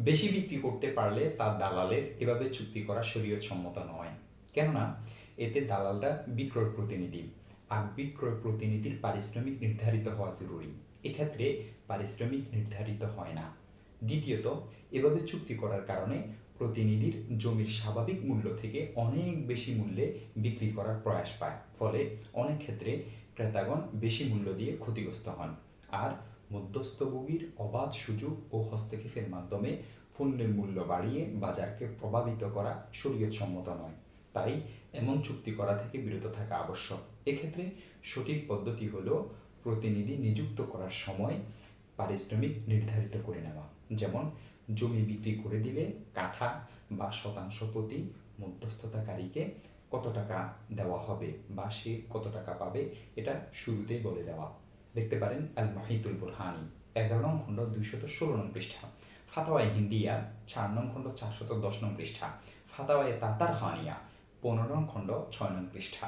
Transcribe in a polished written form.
বেশি বিক্রি করতে পারলে তার দালালের এভাবে চুক্তি করা শরীয়ত সম্মত নয়। কেননা এতে দালালরা বিক্রয় প্রতিনিধি, আর বিক্রয় প্রতিনিধির পারিশ্রমিক নির্ধারিত হওয়া জরুরি। এক্ষেত্রে পারিশ্রমিক নির্ধারিত হয় না। দ্বিতীয়ত, এভাবে চুক্তি করার কারণে প্রতিনিধির জমির স্বাভাবিক মূল্য থেকে অনেক বেশি মূল্যে বিক্রি করার প্রয়াস পায়, ফলে অনেক ক্ষেত্রে ক্রেতাগণ বেশি মূল্য দিয়ে ক্ষতিগ্রস্ত হন। আর মধ্যস্থভোগীর অবাধ সুযোগ ও হস্তক্ষেপের মাধ্যমে পণ্যের মূল্য বাড়িয়ে বাজারকে প্রভাবিত করা শরীয়ত সম্মত নয়। তাই এমন চুক্তি করা থেকে বিরত থাকা আবশ্যক। এক্ষেত্রে সঠিক পদ্ধতি হলো প্রতিনিধি নিযুক্ত করার সময় পারিশ্রমিক নির্ধারিত করে নেওয়া। যেমন জমি বিক্রি করে দিলে কাঠা বা শতাংশ প্রতি মধ্যস্থতাকারীকে কত টাকা দেওয়া হবে বা সে কত টাকা পাবে, এটা শুরুতেই বলে দেওয়া। দেখতে পারেন আল মাহিতুল বুরহানি 11 নং খণ্ড 216 নং পৃষ্ঠা, ফাতাওয়ায়ে হিন্দিয়া 4 নং খণ্ড 410 নং পৃষ্ঠা, ফাতাওয়ায়ে তাতার খানিয়া 15 নং খণ্ড 6 নং পৃষ্ঠা।